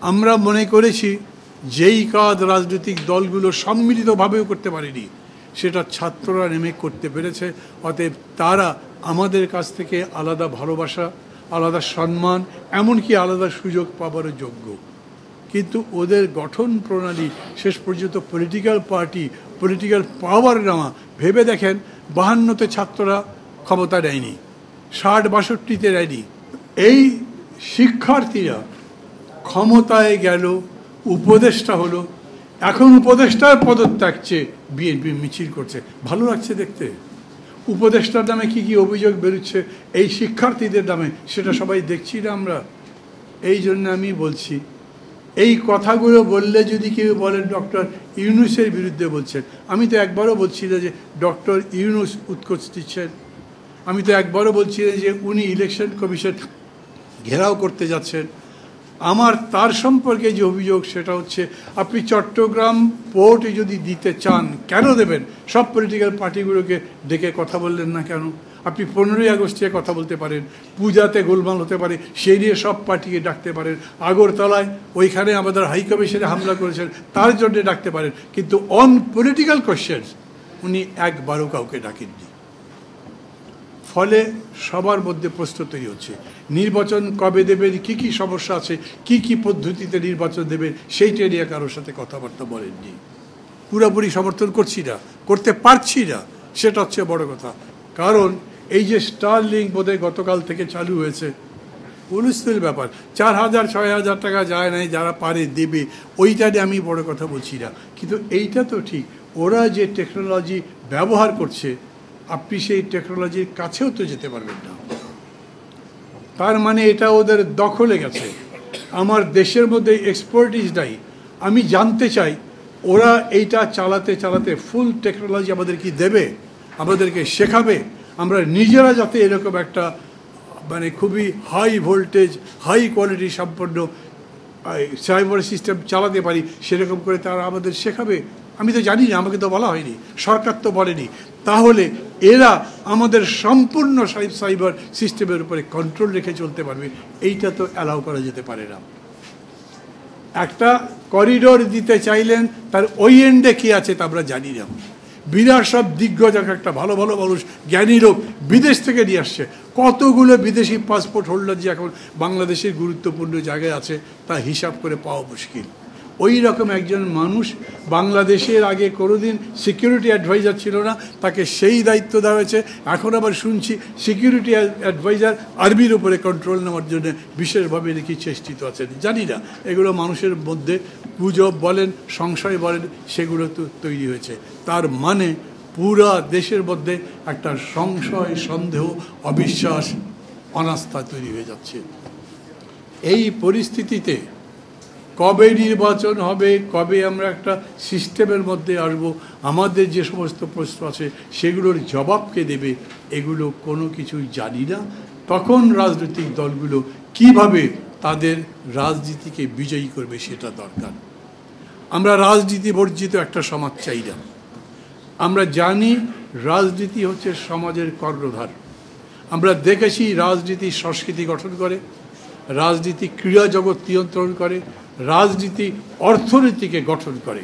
আমরা মনে করেছি যেই কাজ রাজনৈতিক দলগুলো সম্মিলিতভাবেও করতে পারেনি সেটা ছাত্ররা নেমে করতে পেরেছে। অতএব তারা আমাদের কাছ থেকে আলাদা ভালোবাসা, আলাদা সম্মান, এমনকি আলাদা সুযোগ পাবারও যোগ্য। কিন্তু ওদের গঠন প্রণালী শেষ পর্যন্ত পলিটিক্যাল পার্টি, পলিটিক্যাল পাওয়ার নেওয়া। ভেবে দেখেন 52তে ছাত্ররা ক্ষমতা নেয়নি, 60-62তে নেয়নি। এই শিক্ষার্থীরা ক্ষমতায় গেল, উপদেষ্টা হলো, এখন উপদেষ্টার পদত্যাগ চেয়ে বিএনপি মিছিল করছে। ভালো লাগছে দেখতে? উপদেষ্টার নামে কি কি অভিযোগ বেরোচ্ছে এই শিক্ষার্থীদের নামে, সেটা সবাই দেখছি না আমরা। এই জন্য আমি বলছি, এই কথাগুলো বললে যদি কেউ বলেন ডক্টর ইউনূসের বিরুদ্ধে বলছেন, আমি তো একবারও বলছি না যে ডক্টর ইউনূস উৎকোচ দিচ্ছেন। আমি তো একবারও বলছি না যে উনি ইলেকশন কমিশন ঘেরাও করতে যাচ্ছেন। আমার তার সম্পর্কে যে অভিযোগ সেটা হচ্ছে, আপনি চট্টগ্রাম পোর্টে যদি দিতে চান কেন দেবেন? সব পলিটিক্যাল পার্টিগুলোকে ডেকে কথা বললেন না কেন? আপনি 15ই আগস্টে কথা বলতে পারেন, পূজাতে গোলমাল হতে পারে, সেই নিয়ে সব পার্টিকে ডাকতে পারেন। আগরতলায় ওইখানে আমাদের হাই কমিশনে হামলা করেছেন, তার জন্য ডাকতে পারেন। কিন্তু অন পলিটিক্যাল কোয়েশ্চেনস উনি একবারও কাউকে ডাকেননি। ফলে সবার মধ্যে প্রশ্ন তৈরি হচ্ছে, নির্বাচন কবে দেবেন, কি কি সমস্যা আছে, কি কি পদ্ধতিতে নির্বাচন দেবেন, সেইটা নিয়ে কারোর সাথে কথাবার্তা বলেননি। পুরোপুরি সমর্থন করছি না, করতে পারছি না, সেটা হচ্ছে বড় কথা। কারণ এই যে স্টারলিংক বোধহয় গতকাল থেকে চালু হয়েছে, হুলস্থুল ব্যাপার, 4000-6000 টাকা যায় নাই, যারা পারে দেবে, ওইটা নিয়ে আমি বড় কথা বলছি না। কিন্তু এইটা তো ঠিক, ওরা যে টেকনোলজি ব্যবহার করছে আপনি সেই টেকনোলজির কাছেও তো যেতে পারবেন না। তার মানে এটা ওদের দখলে গেছে। আমার দেশের মধ্যে এক্সপার্টিস নাই। আমি জানতে চাই ওরা এইটা চালাতে চালাতে ফুল টেকনোলজি আমাদের কি দেবে, আমাদেরকে শেখাবে, আমরা নিজেরা যাতে এরকম একটা মানে খুবই হাই ভোল্টেজ, হাই কোয়ালিটি সম্পন্ন সাইবার সিস্টেম চালাতে পারি, সেরকম করে তারা আমাদের শেখাবে। আমি তো জানি না, আমাকে তো বলা হয়নি, সরকার তো বলেনি। তাহলে এরা আমাদের সম্পূর্ণ সাইবার সিস্টেমের উপরে কন্ট্রোল রেখে চলতে পারবে, এইটা তো অ্যালাউ করা যেতে পারে না। একটা করিডোর দিতে চাইলেন, তার ওই এন্ডে কী আছে তা আমরা জানি না। বিরাট সব দিগ্গজ একটা ভালো ভালো মানুষ, জ্ঞানী লোক বিদেশ থেকে নিয়ে আসছে। কতগুলো বিদেশি পাসপোর্ট হোল্ডার যে এখন বাংলাদেশের গুরুত্বপূর্ণ জায়গায় আছে তা হিসাব করে পাওয়া মুশকিল। ওই রকম একজন মানুষ বাংলাদেশের আগে কোনোদিন সিকিউরিটি অ্যাডভাইজার ছিল না, তাকে সেই দায়িত্ব দেওয়া হয়েছে। এখন আবার শুনছি সিকিউরিটি অ্যাডভাইজার আর্মির উপরে কন্ট্রোল নেওয়ার জন্য বিশেষভাবে নাকি চেষ্টিত আছেন। জানি না, এগুলো মানুষের মধ্যে গুজব বলেন, সংশয় বলেন, সেগুলো তো তৈরি হয়েছে। তার মানে পুরা দেশের মধ্যে একটা সংশয়, সন্দেহ, অবিশ্বাস, অনাস্থা তৈরি হয়ে যাচ্ছে। এই পরিস্থিতিতে কবে নির্বাচন হবে, কবে আমরা একটা সিস্টেমের মধ্যে আসব, আমাদের যে সমস্ত প্রশ্ন আছে সেগুলোর জবাবকে দেবে, এগুলো কোনো কিছুই জানি না। তখন রাজনৈতিক দলগুলো কিভাবে তাদের রাজনীতিকে বিজয়ী করবে সেটা দরকার। আমরা রাজনীতি বর্জিত একটা সমাজ চাই না। আমরা জানি রাজনীতি হচ্ছে সমাজের কর্ণধার। আমরা দেখেছি রাজনীতি সংস্কৃতি গঠন করে, রাজনীতি ক্রীড়া জগৎ নিয়ন্ত্রণ করে, রাজনীতি অর্থনীতিকে গঠন করে।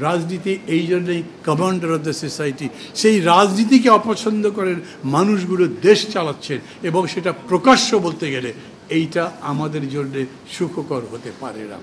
রাজনীতি এই জন্যই কমান্ডার অফ দ্য সোসাইটি। সেই রাজনীতিকে অপছন্দ করেন মানুষগুলো দেশ চালাচ্ছেন, এবং সেটা প্রকাশ্য বলতে গেলে এইটা আমাদের জন্য সুখকর হতে পারে না।